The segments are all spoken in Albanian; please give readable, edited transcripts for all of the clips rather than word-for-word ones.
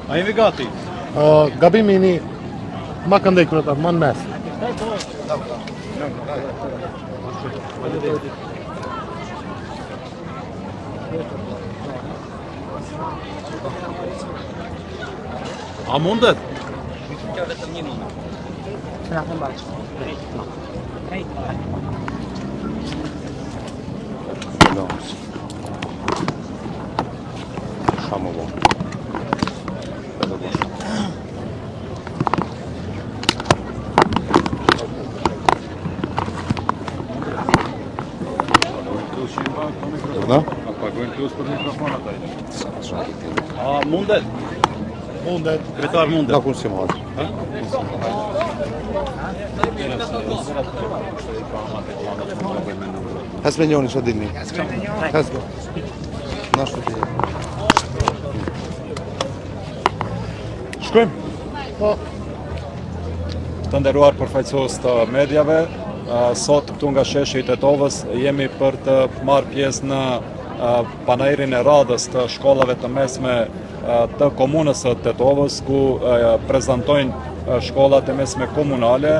A jemi gati? Gabimi një ma këndej kryetar, ma në mes. A mundet? Samo bo. Da? Apagojnë plus për mikrofonat ai. A mundet? Mundet. Kryetar mundet. Da kun si madhë. Hes me njoni që dini. Hes me. Na shtu të Shkojmë. Po. Të nderuar përfaqësues të medjave, sot këtu nga sheshi i Tetovës jemi për të marrë pjesë në panairin e radhës të shkollave të mesme të komunës së Tetovës, ku prezantojnë shkollat e mesme komunale,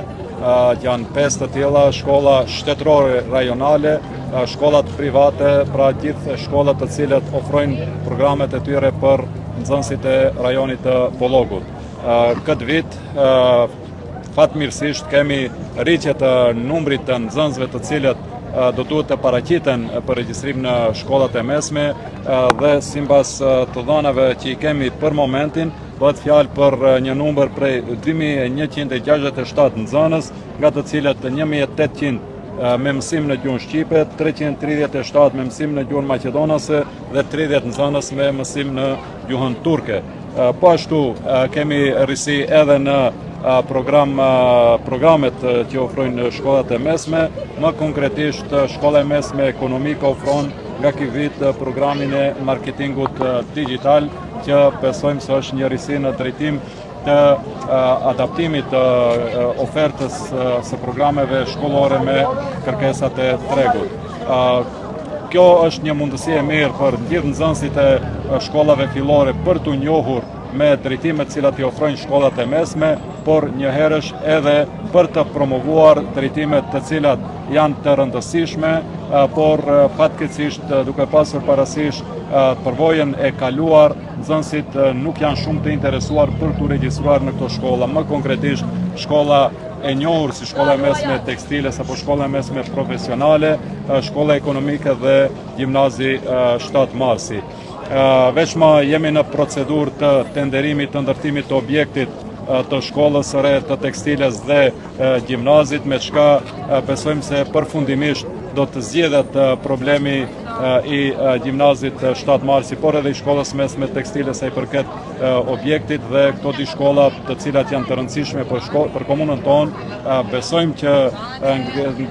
janë 5 të tilla, shkolla shtetërore rajonale, shkollat private, pra gjithë shkollat të cilët ofrojnë programet e tyre për nxënësit e rajonit të Pollogut. Këtë vit fatmirësisht kemi rritje të numrit të nxënësve të cilët do duhet të paraqiten për regjistrim në shkollat e mesme dhe sipas të dhënave që i kemi për momentin, bëhet fjalë për një numër prej 2167 nxënës, nga të cilët 1800 me mësim në gjuhën shqipe, 337 me mësim në gjuhën maqedonase dhe 30 nxënës me mësim në gjuhën turke. Po ashtu kemi rrisi edhe në programet që ofrojnë shkollat e mesme, më konkretisht shkolla e mesme ekonomike ofron nga ky vit programin e marketingut digital, që besojmë se është një rrisi në drejtim të adaptimit të ofertës së programeve shkollore me kërkesat e tregut. Kjo është një mundësi e mirë për gjithë nxënësit e shkollave fillore për t'u njohur me drejtimet cilat i ofrojnë shkollat e mesme, por njëherësh edhe për të promovuar drejtimet të cilat janë të rëndësishme, por fatkeqësisht duke pasur parasysh përvojën e kaluar, nxënësit nuk janë shumë të interesuar për t'u regjistruar në këto shkolla, më konkretisht shkolla e njohur si shkolla e mesme tekstiles apo shkolla e mesme profesionale, shkolla ekonomike dhe gjimnazi 7 Marsi. Veçma jemi në procedurë të tenderimit të ndërtimit të objektit të shkollës së re të tekstiles dhe gjimnazit, me çka besojmë se përfundimisht do të zgjidhet problemi i gjimnazit 7 Marsi, por edhe i shkollës mesme tekstiles sa i përket objektit, dhe këto dy shkolla të cilat janë të rëndësishme për komunën tonë, besojmë që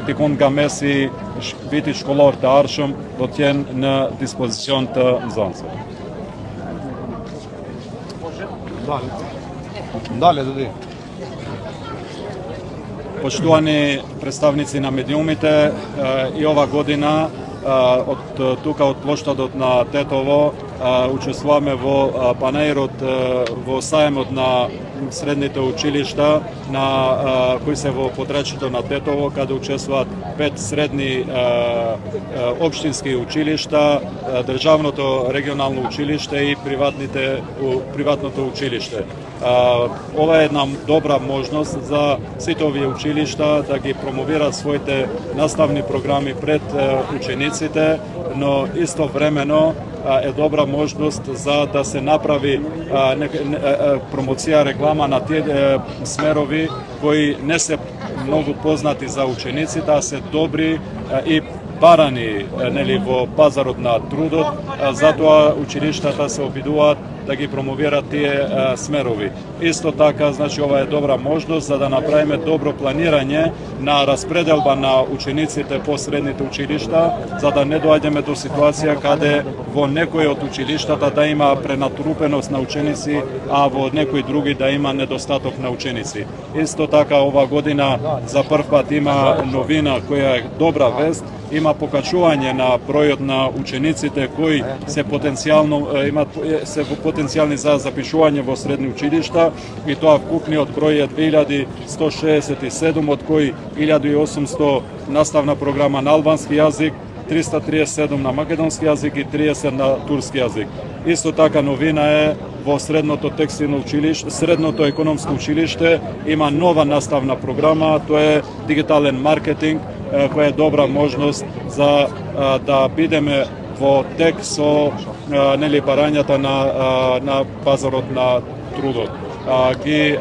dikun nga mesi vitit shkollor të ardhshëm do të jenë në dispozicion të nxënësve. Ndale të di. Poštovani predstavnici na Mediumite, i ova godina тука од плоштадот на Тетово учествуваме во панаирот во сајмот на средните училишта на кои се во подрачјето на Тетово, каде учествуваат 5 средни општински училишта, државното регионално училиште и приватното училиште. Ова е една добра можност за сите овие училишта да ги промовираат своите наставни програми пред учениците, но истовремено е добра можност за да се направи промоција, реклама на тие смерови кои не се многу познати за учениците, а се добри и барани во пазарот на трудот. Затоа училиштата се обидуваат da gi promovira tije smerovi. Isto taka, znači ova je dobra možnost za da napravime dobro planiranje na raspredjelba na učenicite po srednjite učilišta, za da ne dođeme do situacija kada vo nekoj od učilištata da ima prenatrupenost na učenici, a vo nekoj drugi da ima nedostatok na učenici. Isto taka ova godina za prv pat ima novina koja je dobra vest, ima pokačuvanje na broj na učenicite koji se potencijalni za zapišuvanje vo srednje učilišta i to vkupni od broja 2167, od koji 1800 nastavna programa na albanski jazik, 337 na makedonski jazik i 30 na turski jazik. Isto taka novina je vo srednoto tekstilno učilište, srednoto ekonomsko učilište ima nova nastavna programa, to je digitalen marketing, koja je dobra možnost za da bideme vo tek so baranjata na pazarot na trudot. Ги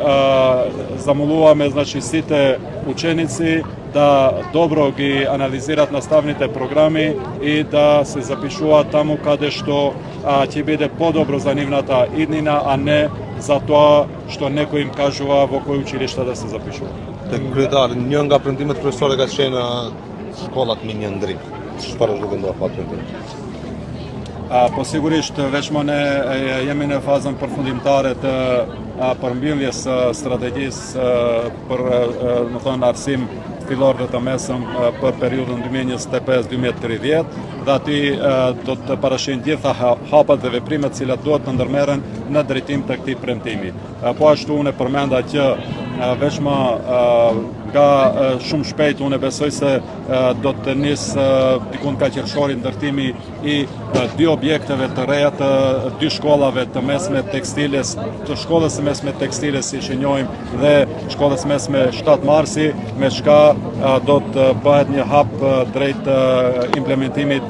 замолуваме, значи, сите ученици да добро ги анализират наставните програми и да се запишуваат таму каде што ќе биде подобро за нивната иднина, а не за тоа што некој им кажува во кој училиште да се запишуваат. Kryetar, një nga premtimet kryesore ka qenë shkollat me një ndrim. Çfarë do të ndodhë pa premtim? Po sigurisht, veç më ne jemi në fazën përfundimtare të përmbylljes strategjisë për më thonë arsim fillor dhe të mesëm për periudhën 2025-2030 dhe aty do të parashin gjitha hapat dhe veprimet cilat duhet të ndërmeren në drejtim të këtij premtimi. Po ashtu unë përmenda që veç më nga shumë shpejt unë besoj se do të nisë dikun ka qershori ndërtimi i dy objekteve të reja të dy shkollave të mesme tekstiles, të shkollës së mesme tekstiles si që njohim dhe shkollës mesme 7 Marsi, me shka do të bëhet një hap drejt implementimit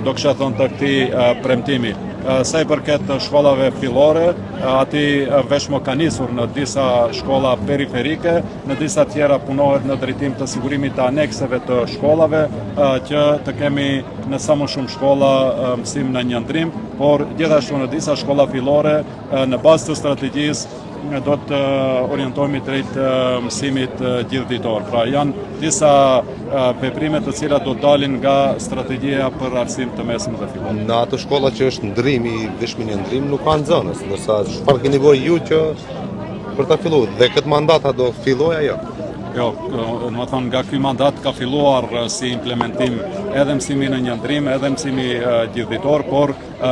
do kisha thonë të këtij premtimi. Sa i përket shkollave fillore, aty veç më ka nisur në disa shkolla periferike, në disa tjera punohet në drejtim të sigurimit të anekseve të shkollave, që të kemi në sa më shumë shkolla mësim në një ndrim, por gjithashtu në disa shkolla fillore, në bazë të strategjisë do të orientohemi drejt mësimit gjithditor. Pra janë disa veprime të cilat do dalin nga strategjia për arsim të mesëm dhe fillor. Në atë shkolla që është ndrimi, veshmi një ndrim, nuk ka nxënës, ndërsa çfarë keni nevojë ju që për ta filluar dhe këtë mandata do fillojë ajo? Jo, do të thonë nga ky mandat ka filluar si implementim edhe mësimi në një ndrim, edhe mësimi gjithditor, por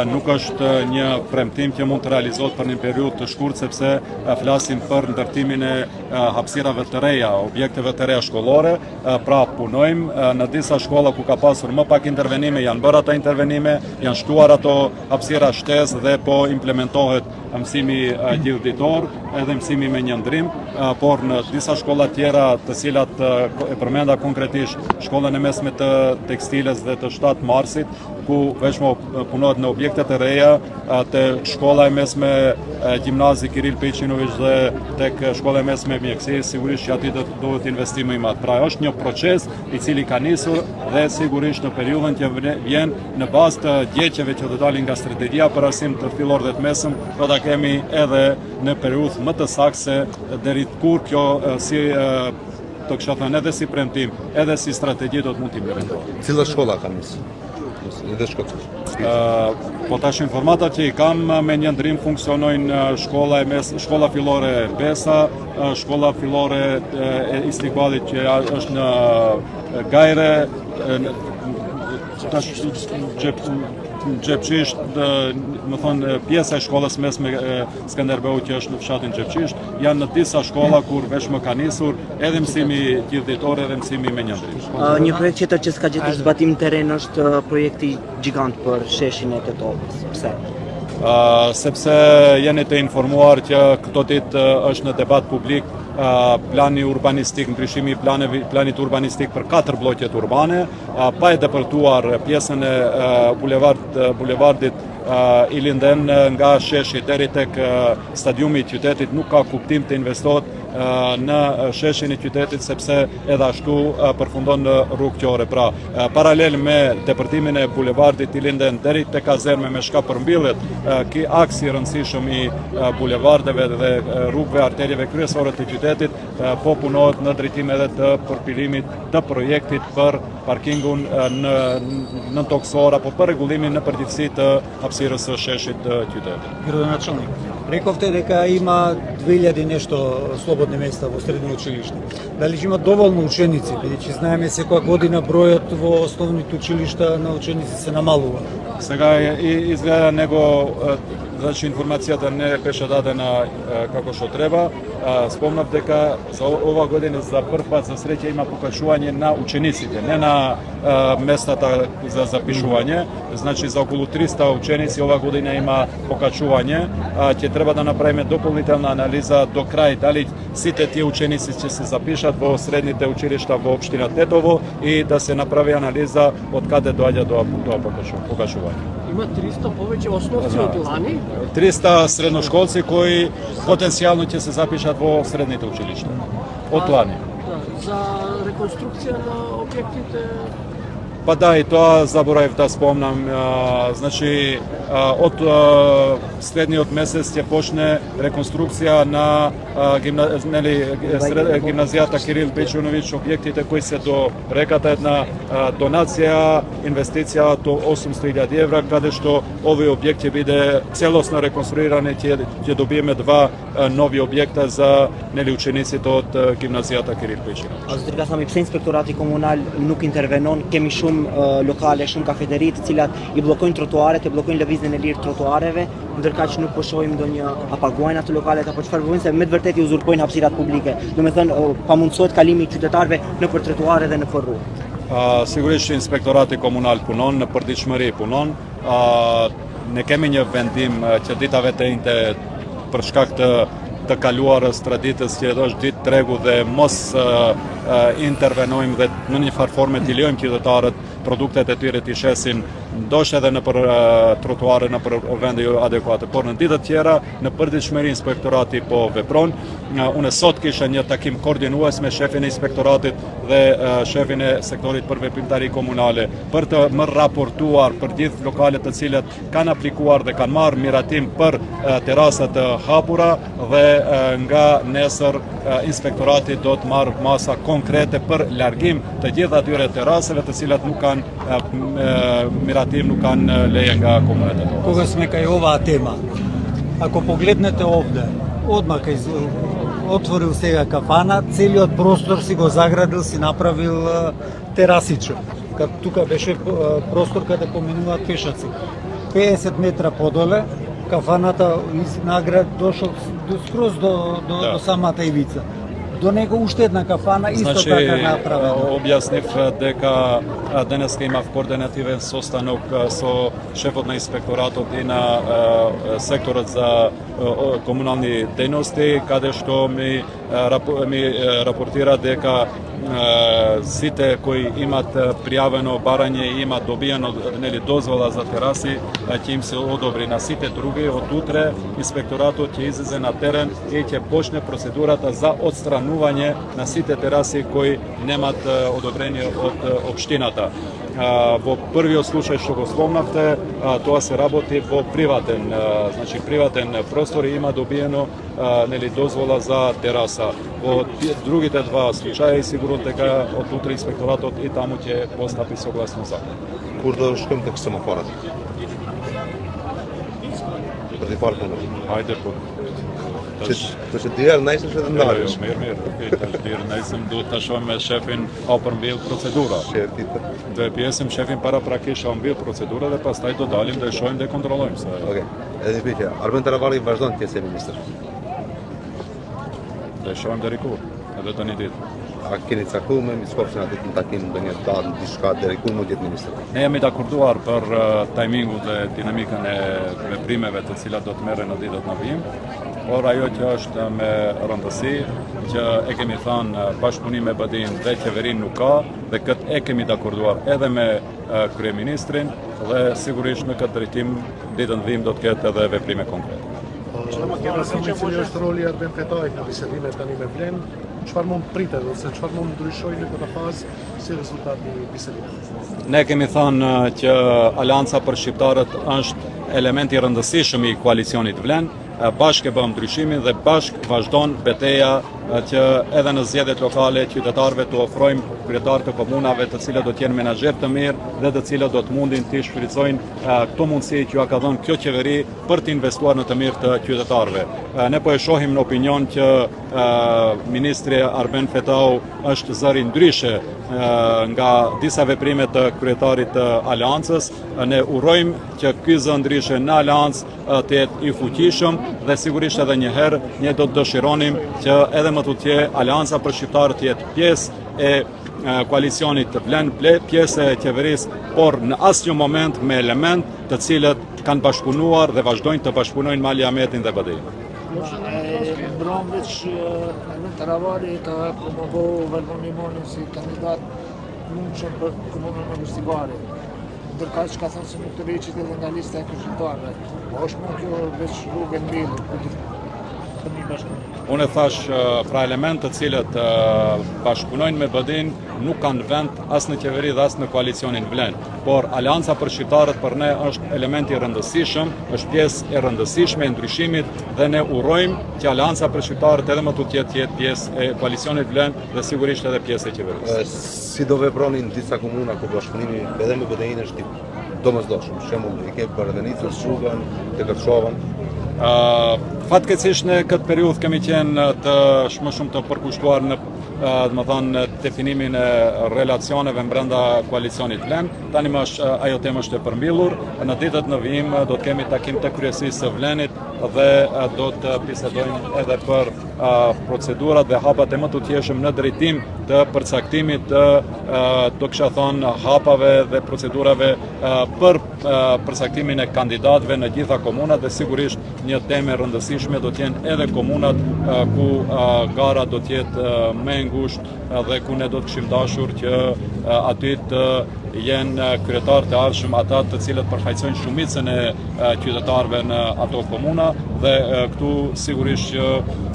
nuk është një premtim që mund të realizohet për një periudhë të shkurtër, sepse flasim për ndërtimin e hapësirave të reja, objekteve të reja shkollore. Pra punojmë në disa shkolla ku ka pasur më pak intervenime, janë bërë ata intervenime, janë shtuar ato hapësira shtesë dhe po implementohet mësimi gjithditor, edhe mësimi me një ndrim, por në disa shkolla tjera të cilat e përmenda konkretisht shkollën e mesme të tekstiles dhe të 7 Marsit, ku veç më punohet në objektet e reja, të shkolla e mesme gjimnazi Kiril Peqinović dhe tek shkolla e mesme mjekësi, sigurisht që aty do të investimi i madh. Pra është një proces i cili ka nisur dhe sigurisht në periudhën që vjen në bazë të gjeqeve që do dalin nga strategjia për arsim të fillor dhe të mesëm, do ta kemi edhe në periudhë më të saktë deri kur kjo si të kisha thënë edhe si premtim, edhe si strategji do të mund të implementohet. Cila shkolla ka nisur? Edhe shkolla. Po tash informatat që i kam me një ndrim funksionojnë shkolla fillore Besa, shkolla fillore e Istikballit që është në Gajre, Gjepçisht, më thonë pjesa e shkollës mesme Skanderbeu që është në fshatin Gjepçisht, janë në disa shkolla kur veç më ka nisur edhe mësimi gjithditor edhe mësimi me një ndrim. Një projekt tjetër që s'ka gjetur zbatim në terren është projekti gjigant për sheshin e Tetovës. Pse? Sepse jeni të informuar që këto ditë është në debat publik plani urbanistik, ndryshimi i planit urbanistik për 4 bloqet urbane, pa e depërtuar pjesën e bulevardit i linden nga sheshi deri tek stadiumi i qytetit, nuk ka kuptim të investohet në sheshin e qytetit sepse edhe ashtu përfundon në rrugë qore. Pra, paralel me depërtimin e bulevardit i linden deri tek kazerme me shka përmbillet ki aks i rëndësishëm i bulevardeve dhe rrugëve, arterjeve kryesore të qytetit, po punohet në drejtim edhe të përpilimit të projektit për parkingun në toksor apo për rregullimin në përgjithësi të hapësirës së sheshit të qytetit. Градоначалник, рековте дека има 2000 нешто слободни места во средно училиште. Дали ќе има доволно ученици, бидејќи знаеме секоја година бројот во основните училишта на ученици се намалува. Сега изгледа него, значи информацијата не беше дадена како што треба. Спомнав дека за ова година за прв пат за среќа има покачување на учениците, не на местата за запишување. Значи за околу 300 ученици ова година има покачување. Ќе треба да направиме дополнителна анализа до крај дали сите тие ученици ќе се запишат во средните училишта во општина Тетово и да се направи анализа од каде доаѓа до покачување. Има 300 повеќе основци од лани? 300 средношколци кои потенцијално ќе се запишат во средните училишта. Од лани. За реконструкција на објектите? Па да, и тоа заборавив да спомнам. Значи, од следниот месец ќе почне реконструкција на гимназијата Кирил Бечунович, објектите кои се до реката, една донација, инвестиција до 800.000 евра, каде што овој објект ќе биде целосно реконструиран, ќе добиеме два нови објекта за учениците од гимназијата Кирил Бечунович. A zë tërgasam i pse inspektorati komunal nuk intervenon, kemi shumë lokale, shumë kafeteri të cilat i bllokojnë trotuaret, i bllokojnë lëvizjen e lirë të trotuareve, ndërkaq nuk po shohim ndonjë apaguajnë ato lokalet apo çfarë bëjnë, se me të vërtetë i uzurpojnë hapësirat publike. Domethënë pamundsohet kalimi i qytetarëve nëpër trotuare dhe nëpër rrugë. Sigurisht që inspektorati komunal punon, në përditshmëri punon. Ne kemi një vendim që ditave të njëjtë për shkak të kaluarës traditës që është ditë tregu dhe mos intervenojmë dhe në një farë forme t'i lejojmë qytetarët produktet e tyre t'i shesin ndoshta edhe në për trotuare në për vende jo adekuate, por në ditët tjera në përditshmëri inspektorati po vepron. Unë sot kisha një takim koordinues me shefin e inspektoratit dhe shefin e sektorit për veprimtari komunale për të më raportuar për gjithë lokalet të cilat kanë aplikuar dhe kanë marrë miratim për terasat të hapura dhe nga nesër inspektorati do të marrë masa konkrete për largim të gjithë atyre terasave të cilat nuk kanë miratim, nuk kanë leje nga komunitetet. Кога сме кај оваа тема, ако погледнете овде, одма кај отворил сега кафана, целиот простор си го заградил, си направил терасичо. Тука беше простор каде поминуваат пешаци. 50 метра подоле, кафаната дошол скроз до самата ивица. До него уште една кафана исто така направена. Објаснив дека денес имав координативен состанок со шефот на инспекторатот и на секторот за комунални дејности, каде што ми рапортира дека сите кои имат пријавено барање и имат добиено дозвола за тераси, ќе им се одобри. На сите други од утре инспекторатот ќе излезе на терен и ќе почне процедурата за отстранување на сите тераси кои немат одобрение од општината. Во првиот случај што го спомнавте, тоа се работи во приватен, значи приватен простор и има добиено дозвола за тераса. Во другите два случаи сигурно дека од утре инспекторатот и таму ќе постапи согласно закон. Kur do shkojmë tek semaforët? Për t'i parë punën. Hajde po. Të që t'herë nejse që të ndarësh. Mirë. Tash dirë nejsem duhet të shohim me shefin a përmbyll procedura. Do e pjesim shefin paraprakisht a mbyll procedura dhe pastaj do dalim dhe shohim dhe kontrollojmë se. Okej. Edhe një pyetje, Arben Taravalli vazhdon të jetë ministër. Dhe shohim deri kur, edhe tani ditë. A keni caktuar me Miskopsin aty në takim ndonjë datë diçka deri ku mund jetë ministër? Ne jemi të akorduar për timingun dhe dinamikën e veprimeve të cilat do të merren në ditët në vijim. por ajo që është me rëndësi, që e kemi thënë bashkëpunim me BD-n dhe qeverin nuk ka, dhe këtë e kemi dakorduar edhe me kryeministrin dhe sigurisht në këtë drejtim ditën dhim do të ketë edhe veprime konkrete. Cili është roli i Arben Fetajit në bisedimet tani me Vlen? Çfarë mund pritet ose çfarë mund ndryshojë në këtë fazë si rezultat i bisedimeve? Ne kemi thënë që Alianca për Shqiptarët është element i rëndësishëm i koalicionit Vlen, bashkë e bëm ndryshimin dhe bashkë vazhdon betejë që edhe në zgjedhjet lokale qytetarëve të ofrojmë kryetarë të komunave të cilët do të jenë menaxher të mirë dhe të cilët do të mundin të shfrytëzojnë këto mundësi që ja ka dhënë kjo qeveri për të investuar në të mirë të qytetarëve. Ne po e shohim në opinion që ministri Arben Fetau është zëri ndryshe nga disa veprime të kryetarit të Aleancës. Ne urojmë që ky zë ndryshe në Aleancë të jetë i fuqishëm dhe sigurisht edhe një herë ne do të dëshironim që edhe më tutje Alianca për Shqiptarët të jetë pjesë e koalicionit të Vlen, pjesë e qeverisë, por në asnjë moment me element të cilët kanë bashkëpunuar dhe vazhdojnë të bashkëpunojnë me Ali Ahmetin dhe BD-n. Brombëç Taravari ka promovu Valmon Limonin si kandidat mundshëm për komunën e Vështigare. Ndërkaq ka thënë se nuk të rriqet edhe nga lista e këshilltarëve. Po është mund kjo veç rrugën mirë për një bashkëpunim. Unë e thash pra element të cilët bashkëpunojnë me BD-n nuk kanë vend as në qeveri dhe as në koalicionin Vlen. Por Alianca për Shqiptarët për ne është element i rëndësishëm, është pjesë e rëndësishme e ndryshimit dhe ne urojmë që Alianca për Shqiptarët edhe më tutje të jetë pjesë e koalicionit Vlen dhe sigurisht edhe pjesë e qeverisë. Si do vepronin disa komuna ku bashkëpunimi edhe me BD-n është domosdoshëm. Shembull, i ke Bardhenicën, Shrugan, te Kërçovan. Fatkeqësisht në këtë periudhë kemi qenë më shumë të përkushtuar në definimin e relacioneve brenda koalicionit Vlen. Tani ajo temë është e përmbillur. Në ditët në vijim do të kemi takim të kryesisë së Vlenit dhe do të bisedojmë edhe për procedurat dhe hapat e më të tjeshëm në drejtim të përcaktimit të do kisha thonë hapave dhe procedurave për përcaktimin e kandidatëve në gjitha komunat dhe sigurisht një temë e rëndësishme do të jenë edhe komunat ku gara do të jetë më e ngushtë dhe ku ne do të kishim dashur që aty të jenë kryetarë të ardhshëm ata të cilët përfaqësojnë shumicën e qytetarëve në ato komuna dhe këtu sigurisht që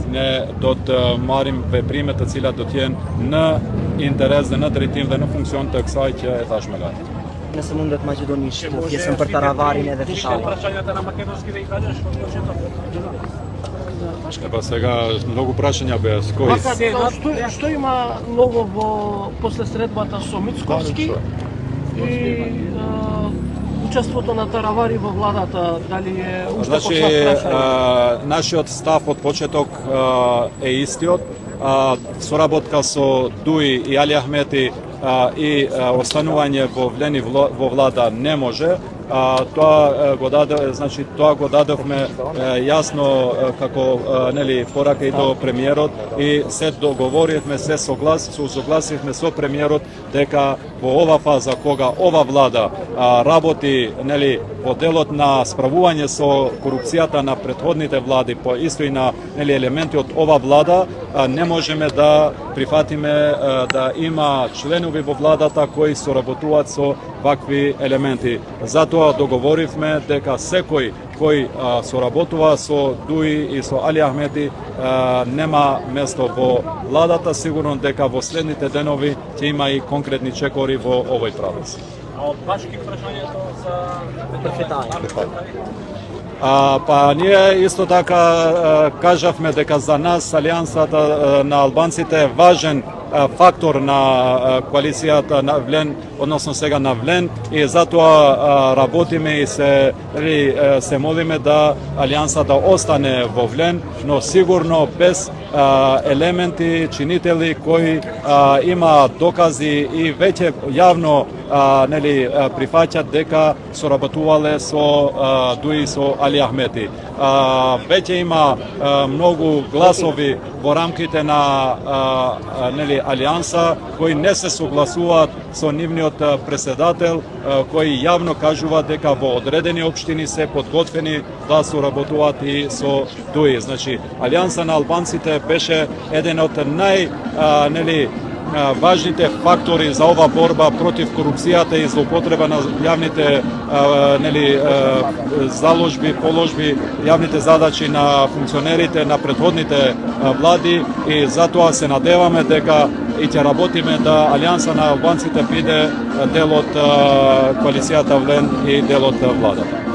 ne do të marrim veprime të cilat do të jenë në interes dhe në drejtim dhe në funksion të kësaj që e thash më lart. Nëse mundet maqedonisht pjesën për Taravarin edhe Fetauin. Па сега много прашања беа с кои? Што има ново после средбата со Мицковски и учеството на Таравари во владата, дали е уште почнат прашање? Нашиот став од почеток е истиот. Соработка со Дуи и Али Ахмети и останување во Влен и во влада не може. Тоа го дадовме јасно како порака и до премиерот и се договоривме, се согласивме со премиерот дека во ова фаза кога ова влада работи во делот на справување со корупцијата на претходните влади, по исто и на елементи од ова влада, не можеме да прифатиме да има членови во владата кои соработуваат со вакви елементи. Затоа договоривме дека секој кој соработува со Дуи и со Али Ахмети нема место во владата, сигурно дека во следните денови ќе има и конкретни чекори во овој правец. А од башки прашањето за Фетајин. Па ние исто така кажавме дека за нас Алијансата на албанците е важен фактор на коалицијата на Влен, односно сега на Влен, и затоа работиме и се молиме да Алијансата остане во Влен, но сигурно без елементи, чинители кои има докази и веќе јавно нели прифаќаат дека соработувале со Дуи со Али Ахмети. Веќе има многу гласови во рамките на нели алијанса кои не се согласуваат со нивниот преседател, кои јавно кажува дека во одредени општини се подготвени да соработуваат и со Дуи. Значи, алијанса на албанците беше еден од нели важните фактори за ова борба против корупцијата и злоупотреба на јавните нели заложби, положби, јавните задачи на функционерите на претходните влади и затоа се надеваме дека и ќе работиме да алијанса на албанците биде дел од коалицијата Влен и дел од владата.